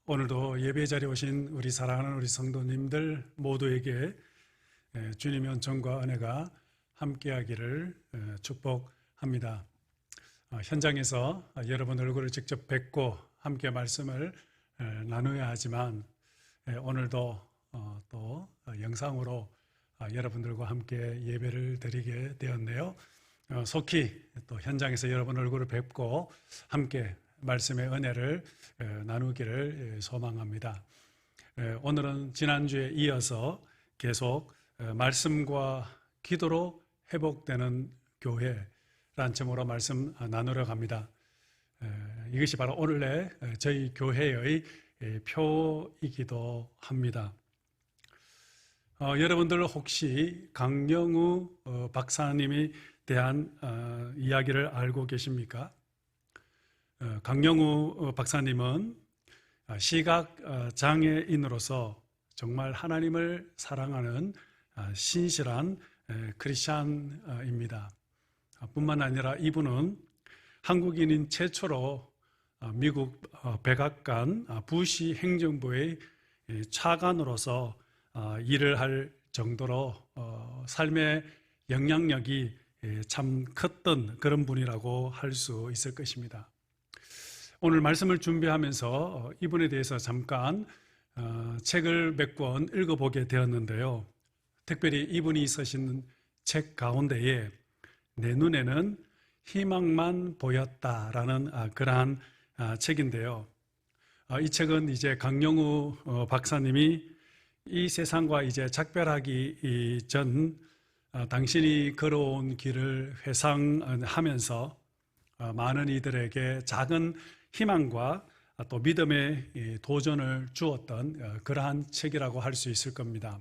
오늘도 예배 자리에 오신 우리 사랑하는 우리 성도님들 모두에게 주님의 은총과 은혜가 함께하기를 축복합니다. 현장에서 여러분 얼굴을 직접 뵙고 함께 말씀을 나누어야 하지만 오늘도 또 영상으로 여러분들과 함께 예배를 드리게 되었네요. 속히 또 현장에서 여러분 얼굴을 뵙고 함께 말씀의 은혜를 나누기를 소망합니다. 오늘은 지난주에 이어서 계속 말씀과 기도로 회복되는 교회라는 제목으로 말씀 나누러 갑니다. 이것이 바로 오늘의 저희 교회의 표이기도 합니다. 여러분들 혹시 강영우 박사님에 대한 이야기를 알고 계십니까? 강영우 박사님은 시각장애인으로서 정말 하나님을 사랑하는 신실한 크리스찬입니다. 뿐만 아니라 이분은 한국인인 최초로 미국 백악관 부시 행정부의 차관으로서 일을 할 정도로 삶의 영향력이 참 컸던 그런 분이라고 할 수 있을 것입니다. 오늘 말씀을 준비하면서 이분에 대해서 잠깐 책을 몇 권 읽어보게 되었는데요. 특별히 이분이 쓰신 책 가운데에 내 눈에는 희망만 보였다라는 그러한 책인데요. 이 책은 이제 강영우 박사님이 이 세상과 이제 작별하기 전 당신이 걸어온 길을 회상하면서 많은 이들에게 작은 희망과 또 믿음의 도전을 주었던 그러한 책이라고 할 수 있을 겁니다.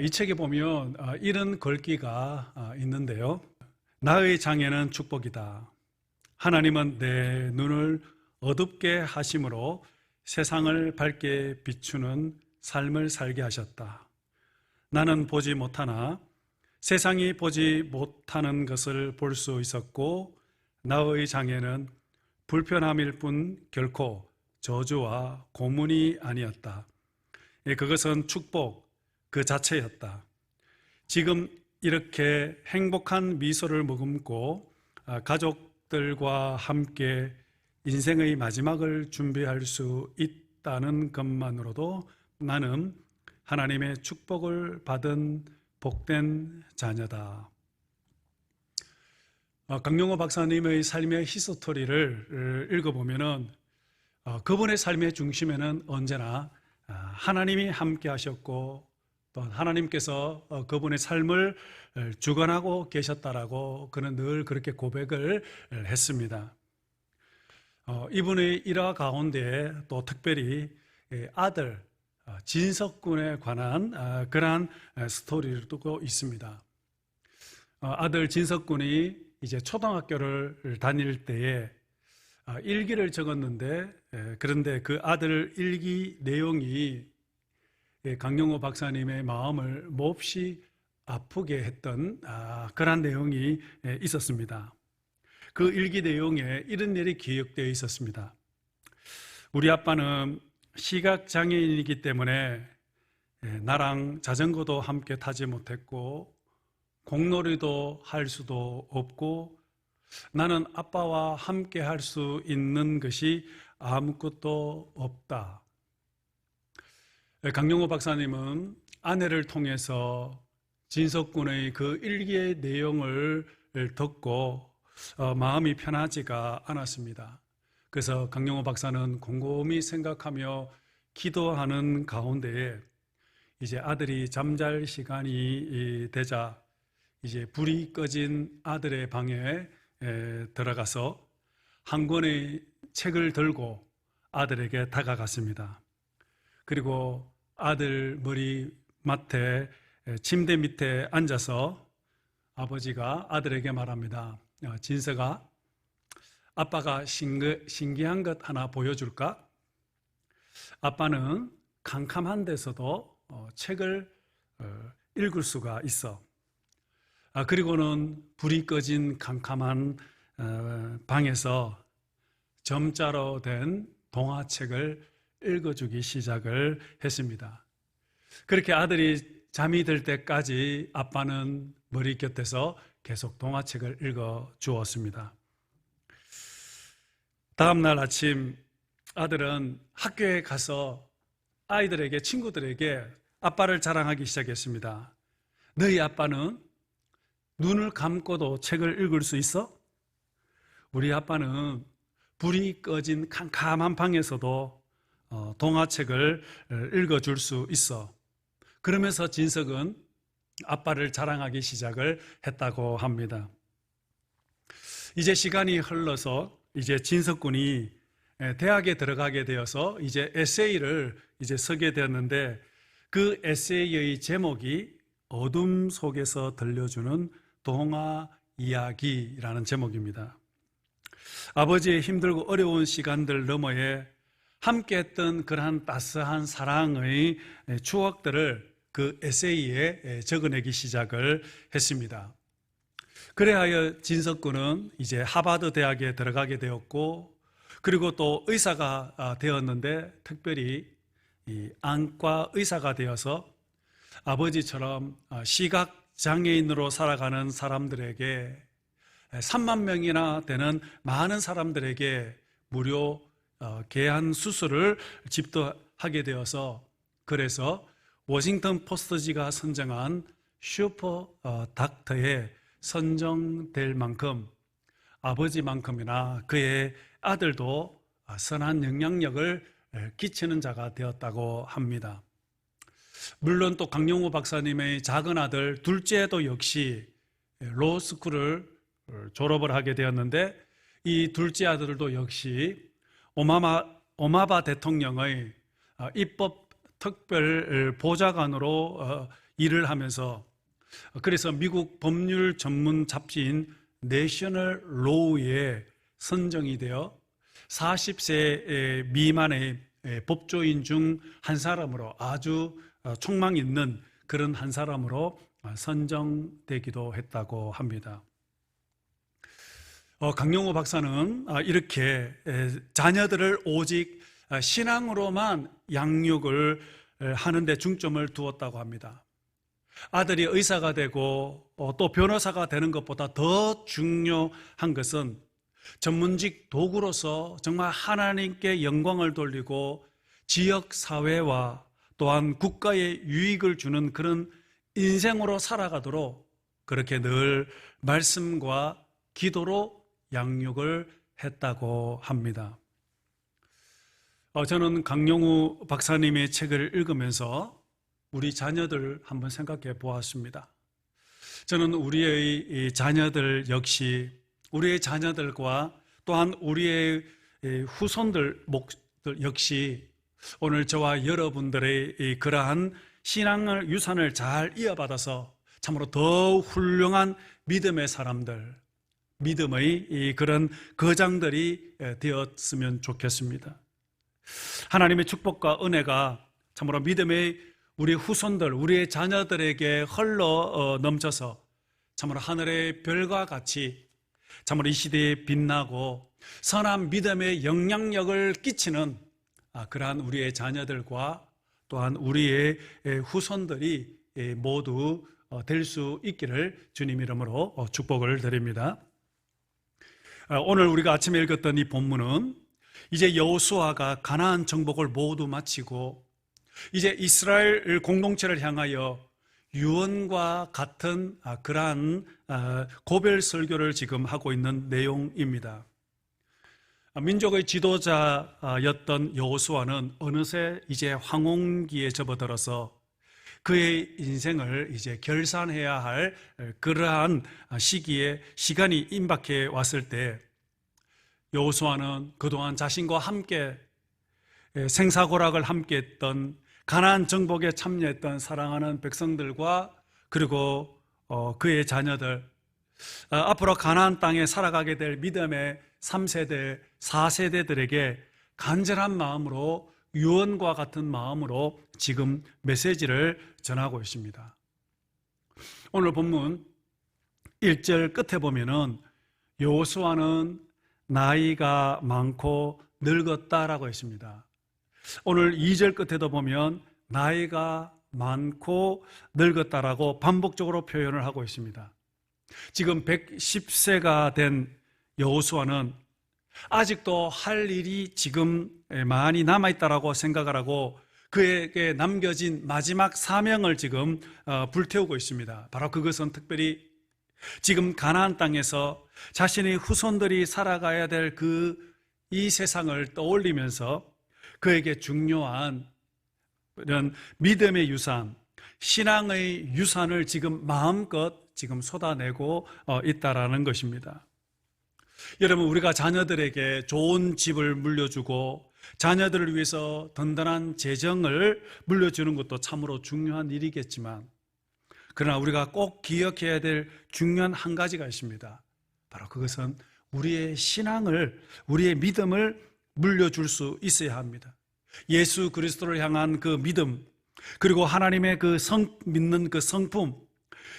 이 책에 보면 이런 글귀가 있는데요. 나의 장애는 축복이다. 하나님은 내 눈을 어둡게 하심으로 세상을 밝게 비추는 삶을 살게 하셨다. 나는 보지 못하나 세상이 보지 못하는 것을 볼 수 있었고 나의 장애는 불편함일 뿐 결코 저주와 고문이 아니었다. 그것은 축복 그 자체였다. 지금 이렇게 행복한 미소를 머금고 가족들과 함께 인생의 마지막을 준비할 수 있다는 것만으로도 나는 하나님의 축복을 받은 복된 자녀다. 강영우 박사님의 삶의 히스토리를 읽어보면은 그분의 삶의 중심에는 언제나 하나님이 함께 하셨고 또 하나님께서 그분의 삶을 주관하고 계셨다라고 그는 늘 그렇게 고백을 했습니다. 이분의 일화 가운데 또 특별히 아들 진석군에 관한 그러한 스토리도 있습니다. 아들 진석군이 이제 초등학교를 다닐 때에 일기를 적었는데 그런데 그 아들 일기 내용이 강영우 박사님의 마음을 몹시 아프게 했던 그런 내용이 있었습니다. 그 일기 내용에 이런 일이 기억되어 있었습니다. 우리 아빠는 시각장애인이기 때문에 나랑 자전거도 함께 타지 못했고 공놀이도 할 수도 없고 나는 아빠와 함께 할 수 있는 것이 아무것도 없다. 강영우 박사님은 아내를 통해서 진석군의 그 일기의 내용을 듣고 마음이 편하지가 않았습니다. 그래서 강영우 박사는 곰곰이 생각하며 기도하는 가운데에 이제 아들이 잠잘 시간이 되자 이제 불이 꺼진 아들의 방에 들어가서 한 권의 책을 들고 아들에게 다가갔습니다. 그리고 아들 머리맡에 침대 밑에 앉아서 아버지가 아들에게 말합니다. 진석아, 아빠가 신기한 것 하나 보여줄까? 아빠는 캄캄한 데서도 책을 읽을 수가 있어. 그리고는 불이 꺼진 캄캄한 방에서 점자로 된 동화책을 읽어주기 시작을 했습니다. 그렇게 아들이 잠이 들 때까지 아빠는 머리 곁에서 계속 동화책을 읽어주었습니다. 다음 날 아침 아들은 학교에 가서 아이들에게, 친구들에게 아빠를 자랑하기 시작했습니다. 너희 아빠는 눈을 감고도 책을 읽을 수 있어? 우리 아빠는 불이 꺼진 캄캄한 방에서도 동화책을 읽어줄 수 있어. 그러면서 진석은 아빠를 자랑하기 시작을 했다고 합니다. 이제 시간이 흘러서 이제 진석 군이 대학에 들어가게 되어서 이제 에세이를 이제 쓰게 되었는데, 그 에세이의 제목이 어둠 속에서 들려주는 동화 이야기라는 제목입니다. 아버지의 힘들고 어려운 시간들 너머에 함께했던 그러한 따스한 사랑의 추억들을 그 에세이에 적어내기 시작을 했습니다. 그래하여 진석 군은 이제 하버드 대학에 들어가게 되었고, 그리고 또 의사가 되었는데, 특별히 이 안과 의사가 되어서 아버지처럼 시각장애인으로 살아가는 사람들에게 3만 명이나 되는 많은 사람들에게 무료 개한 수술을 집도하게 되어서, 그래서 워싱턴 포스트지가 선정한 슈퍼 닥터에 선정될 만큼 아버지만큼이나 그의 아들도 선한 영향력을 끼치는 자가 되었다고 합니다. 물론 또 강용우 박사님의 작은 아들 둘째도 역시 로스쿨을 졸업을 하게 되었는데, 이 둘째 아들도 역시 오바마 대통령의 입법 특별 보좌관으로 일을 하면서, 그래서 미국 법률 전문 잡지인 내셔널 로우에 선정이 되어 40세 미만의 법조인 중 한 사람으로, 아주 촉망 있는 그런 한 사람으로 선정되기도 했다고 합니다. 강용호 박사는 이렇게 자녀들을 오직 신앙으로만 양육을 하는 데 중점을 두었다고 합니다. 아들이 의사가 되고 또 변호사가 되는 것보다 더 중요한 것은 전문직 도구로서 정말 하나님께 영광을 돌리고 지역 사회와 또한 국가에 유익을 주는 그런 인생으로 살아가도록 그렇게 늘 말씀과 기도로 양육을 했다고 합니다. 저는 강용우 박사님의 책을 읽으면서 우리 자녀들 한번 생각해 보았습니다. 저는 우리의 자녀들 역시, 우리의 자녀들과 또한 우리의 후손들 역시 오늘 저와 여러분들의 그러한 신앙을, 유산을 잘 이어받아서 참으로 더 훌륭한 믿음의 사람들, 믿음의 그런 거장들이 되었으면 좋겠습니다. 하나님의 축복과 은혜가 참으로 믿음의 우리 후손들, 우리의 자녀들에게 흘러 넘쳐서 참으로 하늘의 별과 같이 참으로 이 시대에 빛나고 선한 믿음의 영향력을 끼치는 그러한 우리의 자녀들과 또한 우리의 후손들이 모두 될 수 있기를 주님 이름으로 축복을 드립니다. 오늘 우리가 아침에 읽었던 이 본문은 이제 여호수아가 가나안 정복을 모두 마치고 이제 이스라엘 공동체를 향하여 유언과 같은 그러한 고별 설교를 지금 하고 있는 내용입니다. 민족의 지도자였던 여호수아는 어느새 이제 황혼기에 접어들어서 그의 인생을 이제 결산해야 할 그러한 시기에 시간이 임박해 왔을 때, 여호수아는 그동안 자신과 함께 생사고락을 함께 했던, 가나안 정복에 참여했던 사랑하는 백성들과 그리고 그의 자녀들, 앞으로 가나안 땅에 살아가게 될 믿음의 3세대, 4세대들에게 간절한 마음으로, 유언과 같은 마음으로 지금 메시지를 전하고 있습니다. 오늘 본문 1절 끝에 보면은 여호수아는 나이가 많고 늙었다라고 했습니다. 오늘 2절 끝에도 보면 나이가 많고 늙었다라고 반복적으로 표현을 하고 있습니다. 지금 110세가 된 여호수아는 아직도 할 일이 지금 많이 남아있다라고 생각을 하고 그에게 남겨진 마지막 사명을 지금 불태우고 있습니다. 바로 그것은 특별히 지금 가나안 땅에서 자신의 후손들이 살아가야 될 이 세상을 떠올리면서 그에게 중요한 이런 믿음의 유산, 신앙의 유산을 지금 마음껏 지금 쏟아내고 있다라는 것입니다. 여러분, 우리가 자녀들에게 좋은 집을 물려주고 자녀들을 위해서 든든한 재정을 물려주는 것도 참으로 중요한 일이겠지만, 그러나 우리가 꼭 기억해야 될 중요한 한 가지가 있습니다. 바로 그것은 우리의 신앙을, 우리의 믿음을 물려줄 수 있어야 합니다. 예수 그리스도를 향한 그 믿음, 그리고 하나님의 믿는 그 성품,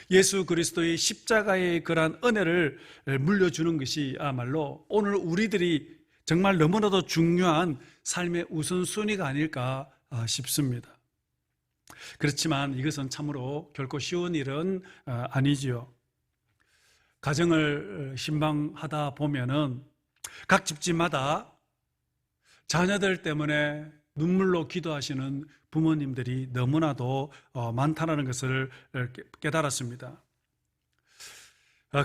예수 그리스도의 십자가의 그러한 은혜를 물려주는 것이야말로 오늘 우리들이 정말 너무나도 중요한 삶의 우선순위가 아닐까 싶습니다. 그렇지만 이것은 참으로 결코 쉬운 일은 아니지요. 가정을 신방하다 보면은 각 집집마다 자녀들 때문에 눈물로 기도하시는 부모님들이 너무나도 많다는 것을 깨달았습니다.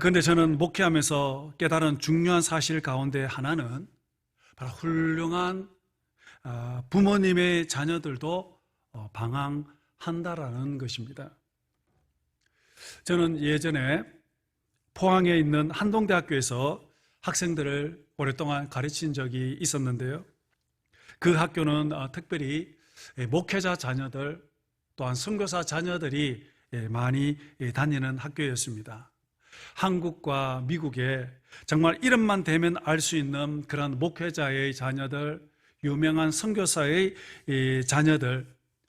그런데 저는 목회하면서 깨달은 중요한 사실 가운데 하나는 바로 훌륭한 부모님의 자녀들도 방황한다라는 것입니다. 저는 예전에 포항에 있는 한동대학교에서 학생들을 오랫동안 가르친 적이 있었는데요. 그 학교는 특별히 목회자 자녀들 또한 선교사 자녀들이 많이 다니는 학교였습니다. 한국과 미국에 정말 이름만 대면 알 수 있는 그런 목회자의 자녀들, 유명한 선교사의 자녀들,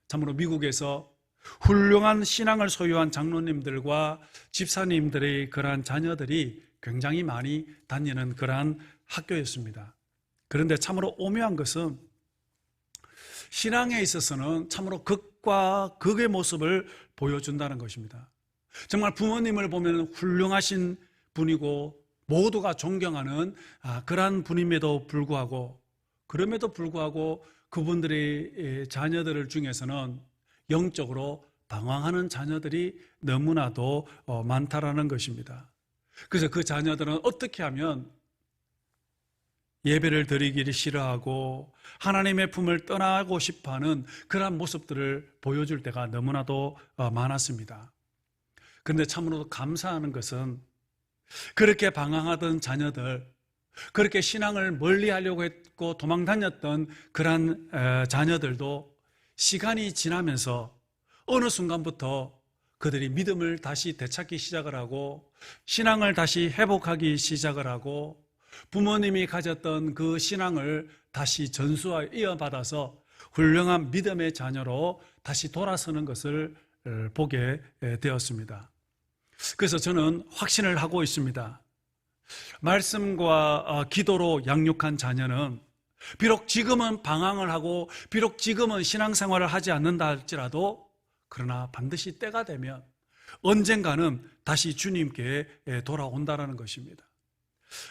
참으로 미국에서 훌륭한 신앙을 소유한 장로님들과 집사님들의 그러한 자녀들이 굉장히 많이 다니는 그러한 학교였습니다. 그런데 참으로 오묘한 것은 신앙에 있어서는 참으로 극과 극의 모습을 보여준다는 것입니다. 정말 부모님을 보면 훌륭하신 분이고 모두가 존경하는 그러한 분임에도 불구하고, 그럼에도 불구하고 그분들의 자녀들 중에서는 영적으로 방황하는 자녀들이 너무나도 많다라는 것입니다. 그래서 그 자녀들은 어떻게 하면 예배를 드리기를 싫어하고 하나님의 품을 떠나고 싶어하는 그러한 모습들을 보여줄 때가 너무나도 많았습니다. 그런데 참으로 감사하는 것은 그렇게 방황하던 자녀들, 그렇게 신앙을 멀리하려고 했고 도망다녔던 그러한 자녀들도 시간이 지나면서 어느 순간부터 그들이 믿음을 다시 되찾기 시작을 하고 신앙을 다시 회복하기 시작을 하고 부모님이 가졌던 그 신앙을 다시 전수와 이어받아서 훌륭한 믿음의 자녀로 다시 돌아서는 것을 보게 되었습니다. 그래서 저는 확신을 하고 있습니다. 말씀과 기도로 양육한 자녀는 비록 지금은 방황을 하고 비록 지금은 신앙생활을 하지 않는다 할지라도 그러나 반드시 때가 되면 언젠가는 다시 주님께 돌아온다는 것입니다.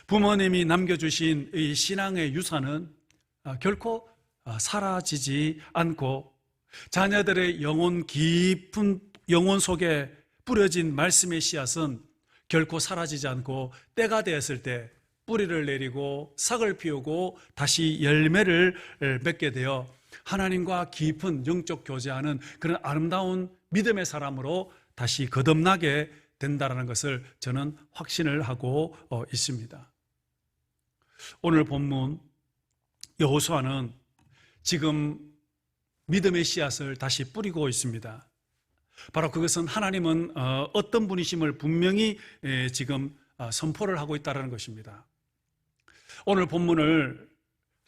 부모님이 남겨주신 이 신앙의 유산은 결코 사라지지 않고 자녀들의 깊은 영혼 속에 뿌려진 말씀의 씨앗은 결코 사라지지 않고 때가 되었을 때 뿌리를 내리고 싹을 피우고 다시 열매를 맺게 되어 하나님과 깊은 영적 교제하는 그런 아름다운 믿음의 사람으로 다시 거듭나게 된다는 것을 저는 확신을 하고 있습니다. 오늘 본문 여호수아는 지금 믿음의 씨앗을 다시 뿌리고 있습니다. 바로 그것은 하나님은 어떤 분이심을 분명히 지금 선포를 하고 있다는 것입니다. 오늘 본문을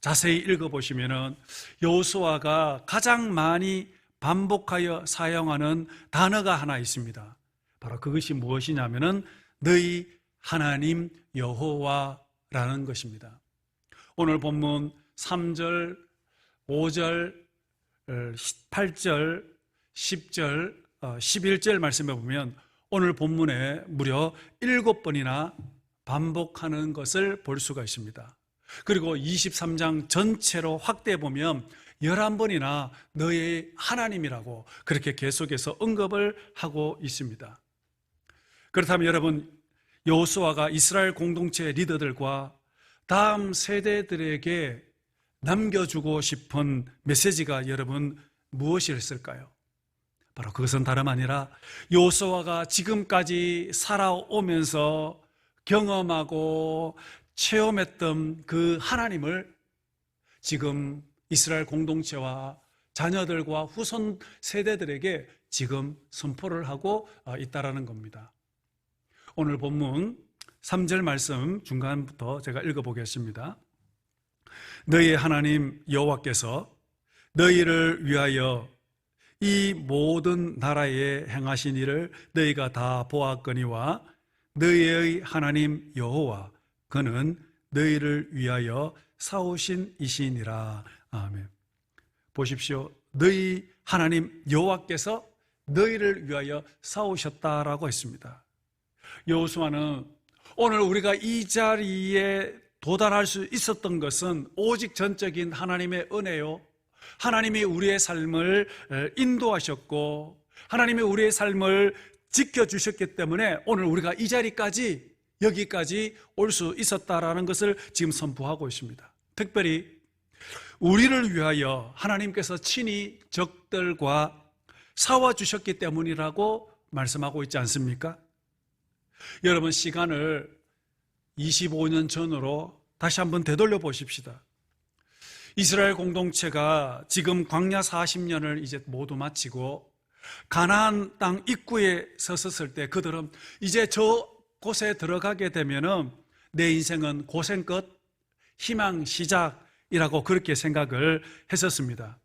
자세히 읽어보시면 여호수아가 가장 많이 반복하여 사용하는 단어가 하나 있습니다. 바로 그것이 무엇이냐면은 너희 하나님 여호와라는 것입니다. 오늘 본문 3절, 5절, 8절, 10절, 11절 말씀해 보면 오늘 본문에 무려 7번이나 반복하는 것을 볼 수가 있습니다. 그리고 23장 전체로 확대해 보면 11번이나 너의 하나님이라고 그렇게 계속해서 언급을 하고 있습니다. 그렇다면 여러분, 여호수아가 이스라엘 공동체 리더들과 다음 세대들에게 남겨주고 싶은 메시지가 여러분 무엇이었을까요? 바로 그것은 다름 아니라 여호수아가 지금까지 살아오면서 경험하고 체험했던 그 하나님을 지금 이스라엘 공동체와 자녀들과 후손 세대들에게 지금 선포를 하고 있다라는 겁니다. 오늘 본문 3절 말씀 중간부터 제가 읽어보겠습니다. 너희 하나님 여호와께서 너희를 위하여 이 모든 나라에 행하신 일을 너희가 다 보았거니와 너희의 하나님 여호와 그는 너희를 위하여 싸우신 이시니라. 아멘. 보십시오. 너희 하나님 여호와께서 너희를 위하여 싸우셨다라고 했습니다. 여호수아는 오늘 우리가 이 자리에 도달할 수 있었던 것은 오직 전적인 하나님의 은혜요, 하나님이 우리의 삶을 인도하셨고 하나님이 우리의 삶을 지켜주셨기 때문에 오늘 우리가 이 자리까지 여기까지 올 수 있었다라는 것을 지금 선포하고 있습니다. 특별히 우리를 위하여 하나님께서 친히 적들과 싸워주셨기 때문이라고 말씀하고 있지 않습니까? 여러분, 시간을 25년 전으로 다시 한번 되돌려 보십시다. 이스라엘 공동체가 지금 광야 40년을 이제 모두 마치고 가나안 땅 입구에 섰을 때 그들은 이제 저 곳에 들어가게 되면은 내 인생은 고생 끝, 희망 시작이라고 그렇게 생각을 했었습니다.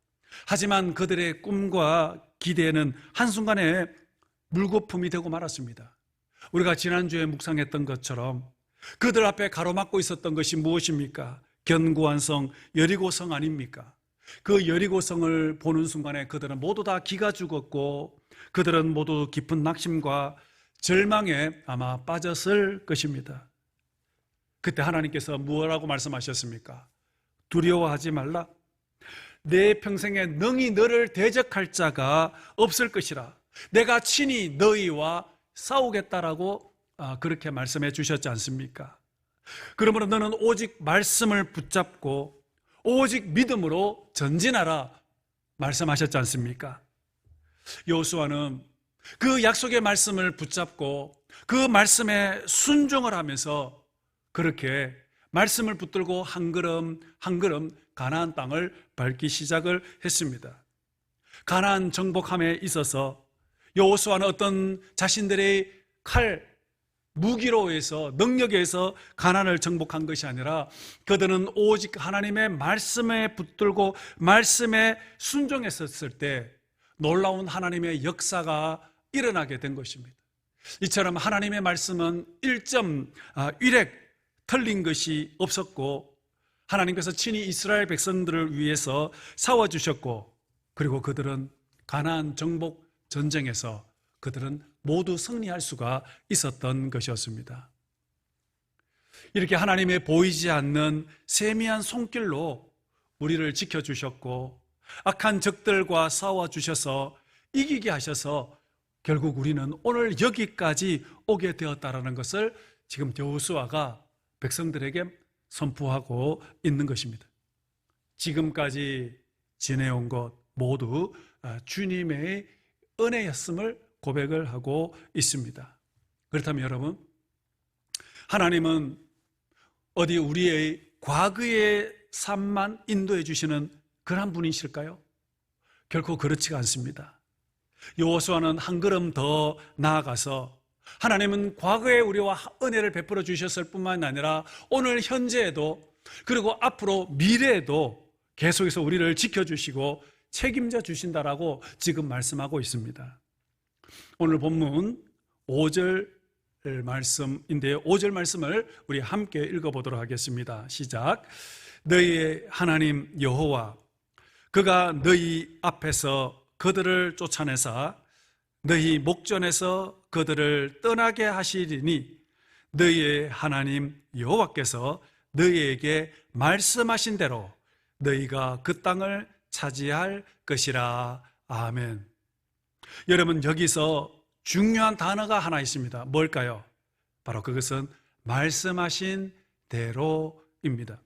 하지만 그들의 꿈과 기대는 한순간에 물거품이 되고 말았습니다. 우리가 지난주에 묵상했던 것처럼 그들 앞에 가로막고 있었던 것이 무엇입니까? 견고한 성, 여리고성 아닙니까? 그 여리고성을 보는 순간에 그들은 모두 다 기가 죽었고 그들은 모두 깊은 낙심과 절망에 아마 빠졌을 것입니다. 그때 하나님께서 무엇라고 말씀하셨습니까? 두려워하지 말라. 내 평생에 능히 너를 대적할 자가 없을 것이라. 내가 친히 너희와 싸우겠다라고 그렇게 말씀해 주셨지 않습니까? 그러므로 너는 오직 말씀을 붙잡고 오직 믿음으로 전진하라 말씀하셨지 않습니까? 여호수아는 그 약속의 말씀을 붙잡고 그 말씀에 순종을 하면서 그렇게 말씀을 붙들고 한 걸음 한 걸음 가나안 땅을 밟기 시작을 했습니다. 가나안 정복함에 있어서 여호수아는 어떤 자신들의 칼, 무기로 해서 능력에 의해서 가나안을 정복한 것이 아니라 그들은 오직 하나님의 말씀에 붙들고 말씀에 순종했었을 때 놀라운 하나님의 역사가 일어나게 된 것입니다. 이처럼 하나님의 말씀은 1획 틀린 것이 없었고 하나님께서 친히 이스라엘 백성들을 위해서 싸워주셨고 그리고 그들은 가나안 정복 전쟁에서 그들은 모두 승리할 수가 있었던 것이었습니다. 이렇게 하나님의 보이지 않는 세미한 손길로 우리를 지켜주셨고 악한 적들과 싸워주셔서 이기게 하셔서 결국 우리는 오늘 여기까지 오게 되었다는 것을 지금 여호수아가 백성들에게 선포하고 있는 것입니다. 지금까지 지내온 것 모두 주님의 은혜였음을 고백을 하고 있습니다. 그렇다면 여러분, 하나님은 어디 우리의 과거의 삶만 인도해 주시는 그런 분이실까요? 결코 그렇지가 않습니다. 여호수아는 한 걸음 더 나아가서 하나님은 과거에 우리와 은혜를 베풀어 주셨을 뿐만 아니라 오늘 현재에도 그리고 앞으로 미래에도 계속해서 우리를 지켜주시고 책임져 주신다라고 지금 말씀하고 있습니다. 오늘 본문 5절 말씀인데요. 5절 말씀을 우리 함께 읽어보도록 하겠습니다. 시작. 너희의 하나님 여호와 그가 너희 앞에서 그들을 쫓아내사 너희 목전에서 그들을 떠나게 하시리니 너희의 하나님 여호와께서 너희에게 말씀하신 대로 너희가 그 땅을 차지할 것이라. 아멘. 여러분, 여기서 중요한 단어가 하나 있습니다. 뭘까요? 바로 그것은 말씀하신 대로입니다.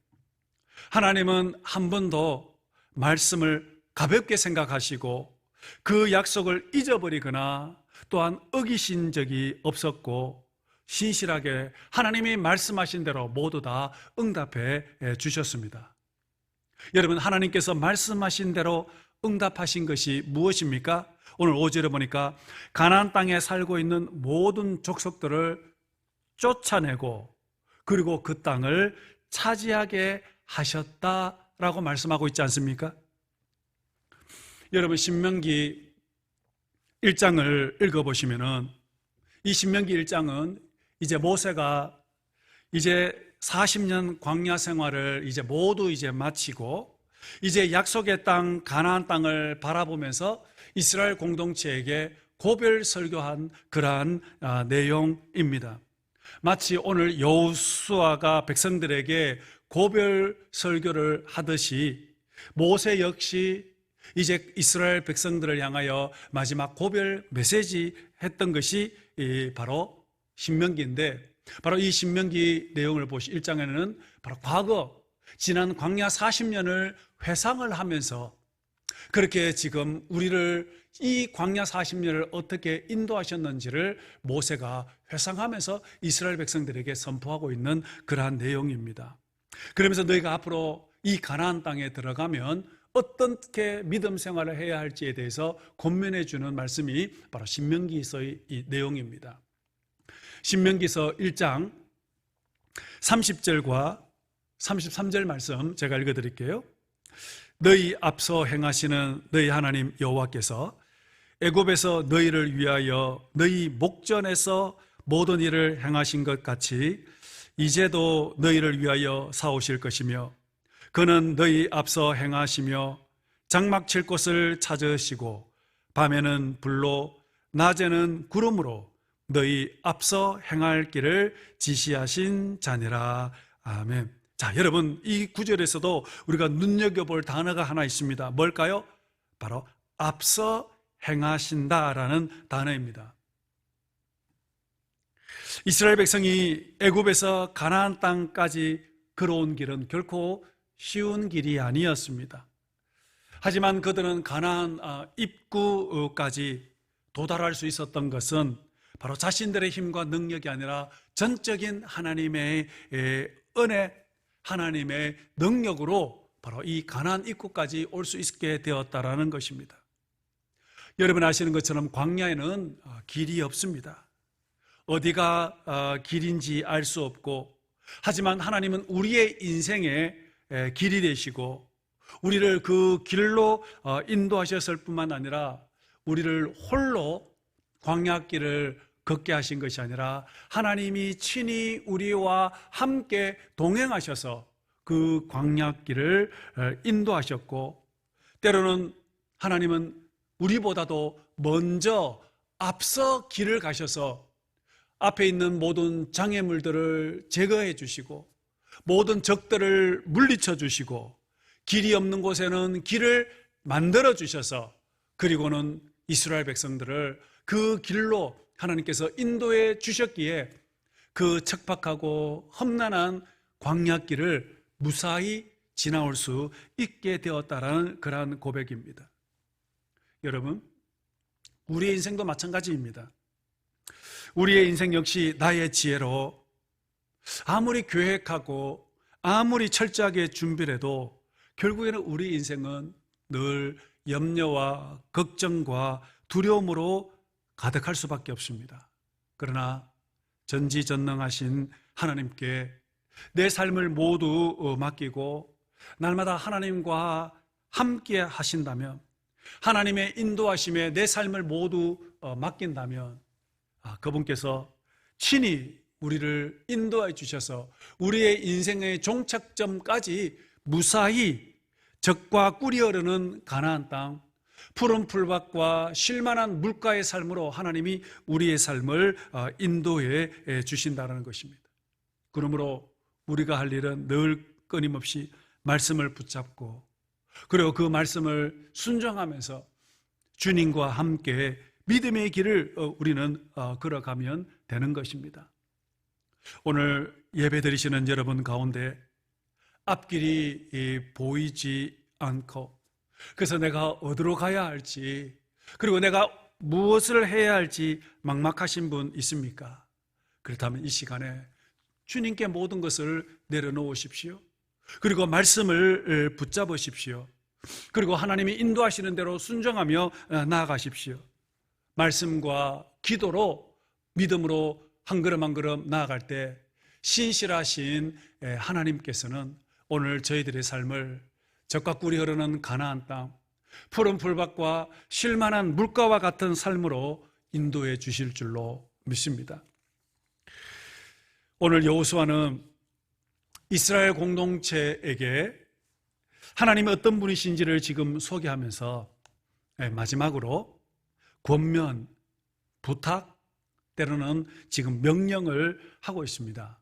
하나님은 한 번도 말씀을 가볍게 생각하시고 그 약속을 잊어버리거나 또한 어기신 적이 없었고, 신실하게 하나님이 말씀하신 대로 모두 다 응답해 주셨습니다. 여러분, 하나님께서 말씀하신 대로 응답하신 것이 무엇입니까? 오늘 5절에 보니까 가나안 땅에 살고 있는 모든 족속들을 쫓아내고 그리고 그 땅을 차지하게 하셨다라고 말씀하고 있지 않습니까? 여러분, 신명기 1장을 읽어보시면은 이 신명기 1장은 이제 모세가 이제 40년 광야 생활을 이제 모두 이제 마치고 이제 약속의 땅 가나안 땅을 바라보면서 이스라엘 공동체에게 고별 설교한 그러한 내용입니다. 마치 오늘 여호수아가 백성들에게 고별 설교를 하듯이 모세 역시 이제 이스라엘 백성들을 향하여 마지막 고별 메시지 했던 것이 바로 신명기인데, 바로 이 신명기 내용을 보시 1장에는 바로 과거 지난 광야 40년을 회상을 하면서 그렇게 지금 우리를 이 광야 40년을 어떻게 인도하셨는지를 모세가 회상하면서 이스라엘 백성들에게 선포하고 있는 그러한 내용입니다. 그러면서 너희가 앞으로 이 가나안 땅에 들어가면 어떻게 믿음 생활을 해야 할지에 대해서 권면해 주는 말씀이 바로 신명기서의 이 내용입니다. 신명기서 1장 30절과 33절 말씀 제가 읽어드릴게요. 너희 앞서 행하시는 너희 하나님 여호와께서 애굽에서 너희를 위하여 너희 목전에서 모든 일을 행하신 것 같이 이제도 너희를 위하여 사오실 것이며, 그는 너희 앞서 행하시며 장막 칠 곳을 찾으시고 밤에는 불로 낮에는 구름으로 너희 앞서 행할 길을 지시하신 자니라. 아멘. 자, 여러분, 이 구절에서도 우리가 눈여겨볼 단어가 하나 있습니다. 뭘까요? 바로 앞서 행하신다라는 단어입니다. 이스라엘 백성이 애굽에서 가나안 땅까지 걸어온 길은 결코 쉬운 길이 아니었습니다. 하지만 그들은 가나안 입구까지 도달할 수 있었던 것은 바로 자신들의 힘과 능력이 아니라 전적인 하나님의 은혜, 하나님의 능력으로 바로 이 가나안 입구까지 올 수 있게 되었다라는 것입니다. 여러분 아시는 것처럼 광야에는 길이 없습니다. 어디가 길인지 알 수 없고, 하지만 하나님은 우리의 인생에 길이 되시고 우리를 그 길로 인도하셨을 뿐만 아니라 우리를 홀로 광야길을 걷게 하신 것이 아니라 하나님이 친히 우리와 함께 동행하셔서 그 광야길을 인도하셨고, 때로는 하나님은 우리보다도 먼저 앞서 길을 가셔서 앞에 있는 모든 장애물들을 제거해 주시고 모든 적들을 물리쳐 주시고 길이 없는 곳에는 길을 만들어 주셔서, 그리고는 이스라엘 백성들을 그 길로 하나님께서 인도해 주셨기에 그 척박하고 험난한 광야길을 무사히 지나올 수 있게 되었다라는 그러한 고백입니다. 여러분, 우리의 인생도 마찬가지입니다. 우리의 인생 역시 나의 지혜로 아무리 계획하고 아무리 철저하게 준비를 해도 결국에는 우리 인생은 늘 염려와 걱정과 두려움으로 가득할 수밖에 없습니다. 그러나 전지전능하신 하나님께 내 삶을 모두 맡기고 날마다 하나님과 함께 하신다면, 하나님의 인도하심에 내 삶을 모두 맡긴다면 그분께서 친히 우리를 인도해 주셔서 우리의 인생의 종착점까지 무사히 젖과 꿀이 흐르는 가나안 땅, 푸른 풀밭과 쉴만한 물가의 삶으로 하나님이 우리의 삶을 인도해 주신다는 것입니다. 그러므로 우리가 할 일은 늘 끊임없이 말씀을 붙잡고, 그리고 그 말씀을 순종하면서 주님과 함께 믿음의 길을 우리는 걸어가면 되는 것입니다. 오늘 예배 드리시는 여러분 가운데 앞길이 보이지 않고, 그래서 내가 어디로 가야 할지, 그리고 내가 무엇을 해야 할지 막막하신 분 있습니까? 그렇다면 이 시간에 주님께 모든 것을 내려놓으십시오. 그리고 말씀을 붙잡으십시오. 그리고 하나님이 인도하시는 대로 순종하며 나아가십시오. 말씀과 기도로, 믿음으로 한 걸음 한 걸음 나아갈 때 신실하신 하나님께서는 오늘 저희들의 삶을 젖과 꿀이 흐르는 가나안 땅, 푸른 풀밭과 쉴만한 물가와 같은 삶으로 인도해 주실 줄로 믿습니다. 오늘 여호수아는 이스라엘 공동체에게 하나님이 어떤 분이신지를 지금 소개하면서 마지막으로 권면, 부탁, 때로는 지금 명령을 하고 있습니다.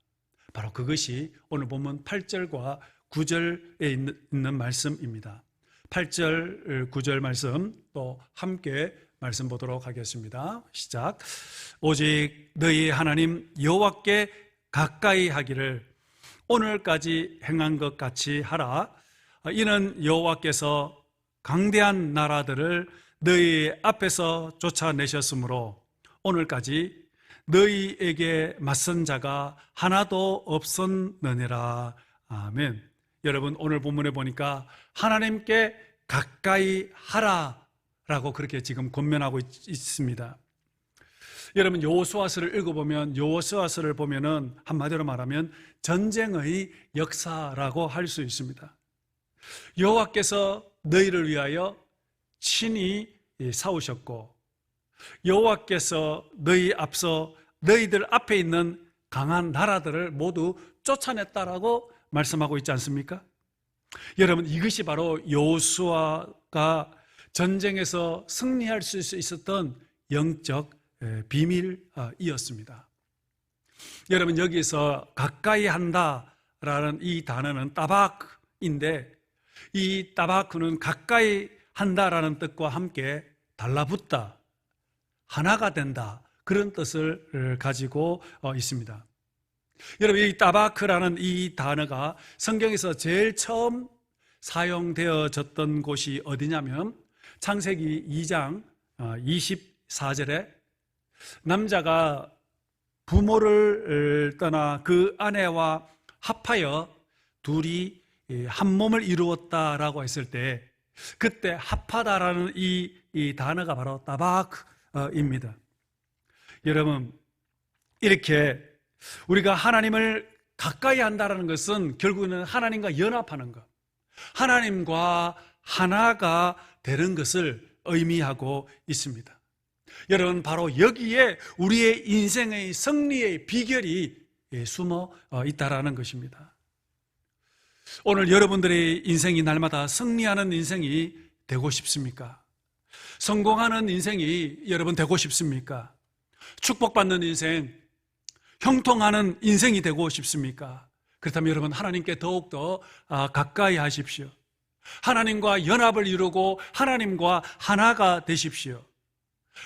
바로 그것이 오늘 본문 8절과 9절에 있는 말씀입니다. 8절, 9절 말씀 또 함께 말씀 보도록 하겠습니다. 시작. 오직 너희 하나님 여호와께 가까이 하기를 오늘까지 행한 것 같이 하라. 이는 여호와께서 강대한 나라들을 너희 앞에서 쫓아내셨으므로 오늘까지 너희에게 맞선 자가 하나도 없었느니라. 아멘. 여러분, 오늘 본문에 보니까 하나님께 가까이 하라라고 그렇게 지금 권면하고 있습니다. 여러분, 여호수아서를 읽어보면, 여호수아서를 보면은 한마디로 말하면 전쟁의 역사라고 할 수 있습니다. 여호와께서 너희를 위하여 친히 싸우셨고, 여호와께서 너희 앞서 너희들 앞에 있는 강한 나라들을 모두 쫓아냈다라고 말씀하고 있지 않습니까? 여러분, 이것이 바로 여호수아가 전쟁에서 승리할 수 있었던 영적 비밀이었습니다. 여러분, 여기서 가까이 한다라는 이 단어는 따바크인데, 이 따바크는 가까이 한다라는 뜻과 함께 달라붙다, 하나가 된다, 그런 뜻을 가지고 있습니다. 여러분, 이 따바크라는 이 단어가 성경에서 제일 처음 사용되어졌던 곳이 어디냐면 창세기 2장 24절에 남자가 부모를 떠나 그 아내와 합하여 둘이 한 몸을 이루었다라고 했을 때, 그때 합하다라는 이 단어가 바로 따바크입니다. 여러분, 이렇게 우리가 하나님을 가까이 한다는 것은 결국은 하나님과 연합하는 것, 하나님과 하나가 되는 것을 의미하고 있습니다. 여러분, 바로 여기에 우리의 인생의 승리의 비결이 숨어 있다라는 것입니다. 오늘 여러분들의 인생이 날마다 승리하는 인생이 되고 싶습니까? 성공하는 인생이 여러분 되고 싶습니까? 축복받는 인생, 형통하는 인생이 되고 싶습니까? 그렇다면 여러분, 하나님께 더욱더 가까이 하십시오. 하나님과 연합을 이루고 하나님과 하나가 되십시오.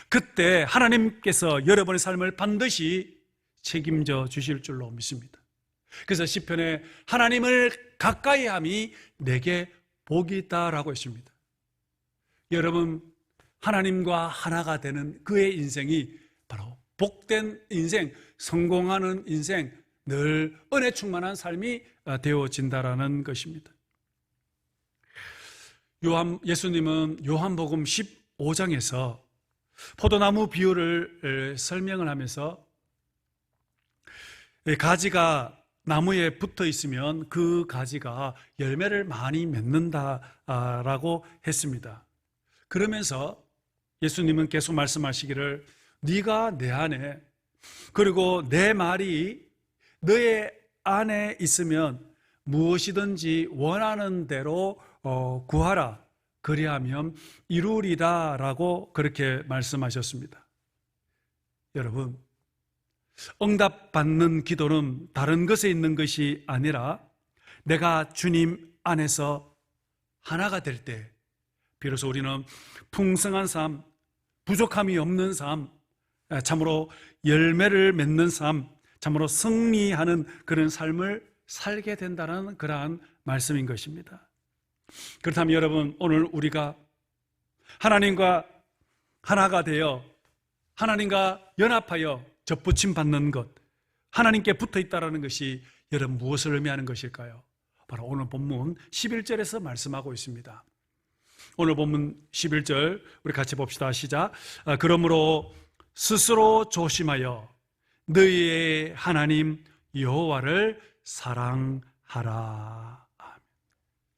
그때 하나님께서 여러분의 삶을 반드시 책임져 주실 줄로 믿습니다. 그래서 시편에 하나님을 가까이 함이 내게 복이 있다라고 했습니다. 여러분, 하나님과 하나가 되는 그의 인생이 바로 복된 인생, 성공하는 인생, 늘 은혜 충만한 삶이 되어진다라는 것입니다. 예수님은 요한복음 15장에서 포도나무 비유를 설명을 하면서 가지가 나무에 붙어 있으면 그 가지가 열매를 많이 맺는다라고 했습니다. 그러면서 예수님은 계속 말씀하시기를 네가 내 안에, 그리고 내 말이 너의 안에 있으면 무엇이든지 원하는 대로 구하라. 그리하면 이루리다라고 그렇게 말씀하셨습니다. 여러분, 응답받는 기도는 다른 것에 있는 것이 아니라 내가 주님 안에서 하나가 될 때 비로소 우리는 풍성한 삶, 부족함이 없는 삶, 참으로 열매를 맺는 삶, 참으로 승리하는 그런 삶을 살게 된다는 그러한 말씀인 것입니다. 그렇다면 여러분, 오늘 우리가 하나님과 하나가 되어 하나님과 연합하여 접붙임 받는 것, 하나님께 붙어 있다는 것이 여러분 무엇을 의미하는 것일까요? 바로 오늘 본문 11절에서 말씀하고 있습니다. 오늘 본문 11절 우리 같이 봅시다. 시작. 그러므로 스스로 조심하여 너희의 하나님 여호와를 사랑하라.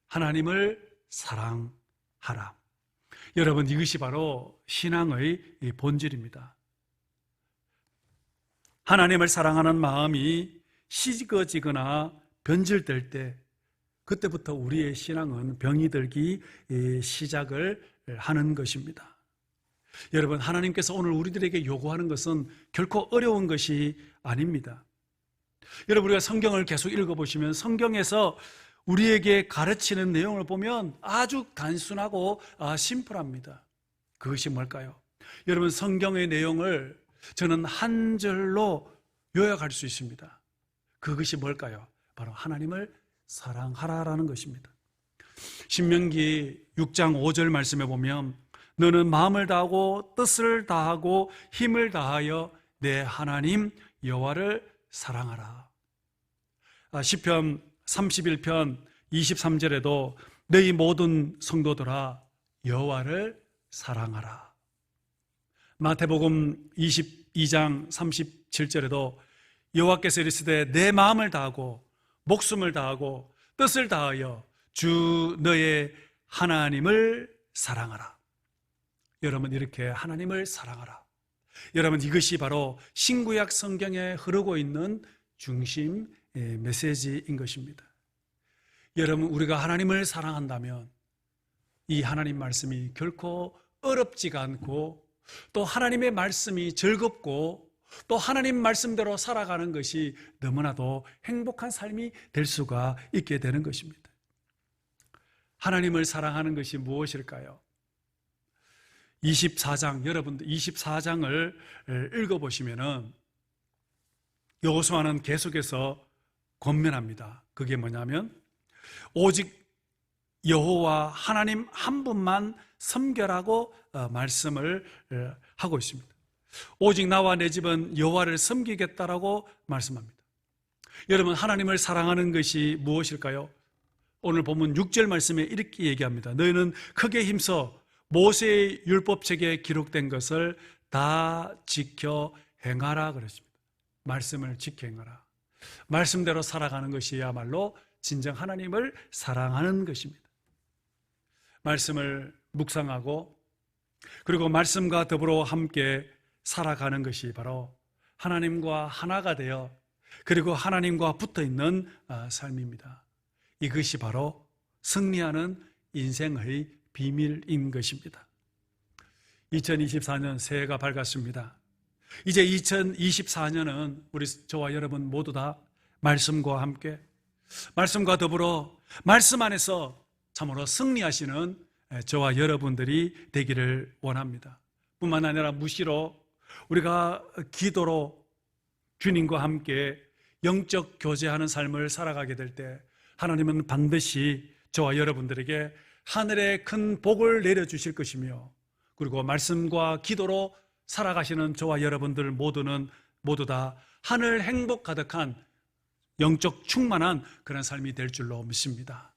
하나님을 사랑하라. 여러분, 이것이 바로 신앙의 본질입니다. 하나님을 사랑하는 마음이 식어지거나 변질될 때 그때부터 우리의 신앙은 병이 들기 시작을 하는 것입니다. 여러분, 하나님께서 오늘 우리들에게 요구하는 것은 결코 어려운 것이 아닙니다. 여러분, 우리가 성경을 계속 읽어보시면 성경에서 우리에게 가르치는 내용을 보면 아주 단순하고 심플합니다. 그것이 뭘까요? 여러분, 성경의 내용을 저는 한 절로 요약할 수 있습니다. 그것이 뭘까요? 바로 하나님을 사랑하라라는 것입니다. 신명기 6장 5절 말씀에 보면 너는 마음을 다하고 뜻을 다하고 힘을 다하여 내 하나님 여호와를 사랑하라. 시편 31편 23절에도 너희 모든 성도들아 여호와를 사랑하라. 마태복음 22장 37절에도 여호와께서 이르시되 내 마음을 다하고 목숨을 다하고 뜻을 다하여 주 너의 하나님을 사랑하라. 여러분, 이렇게 하나님을 사랑하라. 여러분, 이것이 바로 신구약 성경에 흐르고 있는 중심 메시지인 것입니다. 여러분, 우리가 하나님을 사랑한다면 이 하나님 말씀이 결코 어렵지가 않고 또 하나님의 말씀이 즐겁고 또 하나님 말씀대로 살아가는 것이 너무나도 행복한 삶이 될 수가 있게 되는 것입니다. 하나님을 사랑하는 것이 무엇일까요? 24장, 여러분들 24장을 읽어보시면은 여호수아는 계속해서 권면합니다. 그게 뭐냐면 오직 여호와 하나님 한 분만 섬겨라고 말씀을 하고 있습니다. 오직 나와 내 집은 여호와를 섬기겠다라고 말씀합니다. 여러분, 하나님을 사랑하는 것이 무엇일까요? 오늘 본문 6절 말씀에 이렇게 얘기합니다. 너희는 크게 힘써 모세의 율법책에 기록된 것을 다 지켜 행하라 그랬습니다. 말씀을 지켜 행하라. 말씀대로 살아가는 것이야말로 진정 하나님을 사랑하는 것입니다. 말씀을 묵상하고 그리고 말씀과 더불어 함께 살아가는 것이 바로 하나님과 하나가 되어 그리고 하나님과 붙어있는 삶입니다. 이것이 바로 승리하는 인생의 비밀인 것입니다. 2024년 새해가 밝았습니다. 이제 2024년은 우리 저와 여러분 모두 다 말씀과 함께 말씀과 더불어 말씀 안에서 참으로 승리하시는 저와 여러분들이 되기를 원합니다. 뿐만 아니라 무시로 우리가 기도로 주님과 함께 영적 교제하는 삶을 살아가게 될 때 하나님은 반드시 저와 여러분들에게 하늘의 큰 복을 내려주실 것이며 그리고 말씀과 기도로 살아가시는 저와 여러분들 모두 다 하늘 행복 가득한 영적 충만한 그런 삶이 될 줄로 믿습니다.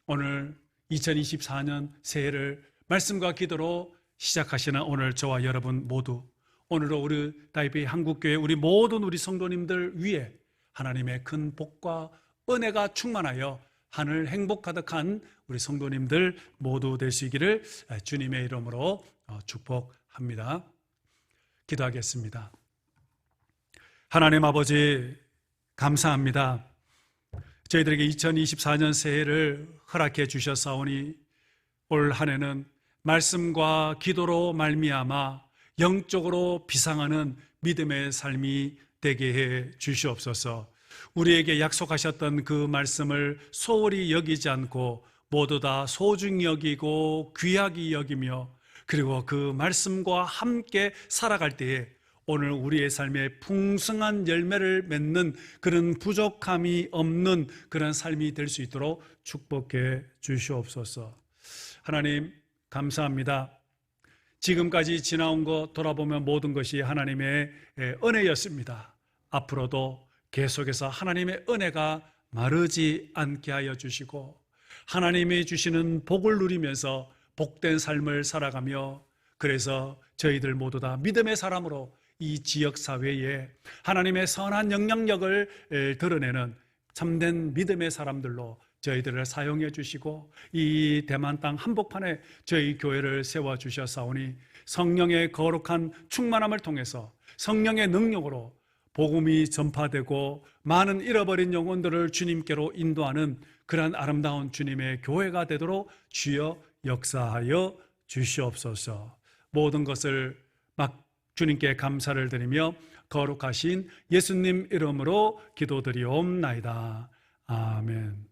오늘 2024년 새해를 말씀과 기도로 시작하시는 오늘 저와 여러분 모두 오늘도 우리 다이베이 한국교회 우리 모든 우리 성도님들 위해 하나님의 큰 복과 은혜가 충만하여 하늘 행복 가득한 우리 성도님들 모두 되시기를 주님의 이름으로 축복합니다. 기도하겠습니다. 하나님 아버지 감사합니다. 저희들에게 2024년 새해를 허락해 주셨사오니 올 한 해는 말씀과 기도로 말미암아 영적으로 비상하는 믿음의 삶이 되게 해 주시옵소서. 우리에게 약속하셨던 그 말씀을 소홀히 여기지 않고 모두 다 소중히 여기고 귀하게 여기며, 그리고 그 말씀과 함께 살아갈 때에 오늘 우리의 삶에 풍성한 열매를 맺는 그런 부족함이 없는 그런 삶이 될 수 있도록 축복해 주시옵소서. 하나님 감사합니다. 지금까지 지나온 것 돌아보면 모든 것이 하나님의 은혜였습니다. 앞으로도 계속해서 하나님의 은혜가 마르지 않게 하여 주시고 하나님이 주시는 복을 누리면서 복된 삶을 살아가며, 그래서 저희들 모두 다 믿음의 사람으로 이 지역사회에 하나님의 선한 영향력을 드러내는 참된 믿음의 사람들로 저희들을 사용해 주시고 이 대만 땅 한복판에 저희 교회를 세워주셨사오니 성령의 거룩한 충만함을 통해서 성령의 능력으로 복음이 전파되고 많은 잃어버린 영혼들을 주님께로 인도하는 그러한 아름다운 주님의 교회가 되도록 주여 역사하여 주시옵소서. 모든 것을 막 주님께 감사를 드리며 거룩하신 예수님 이름으로 기도드리옵나이다. 아멘.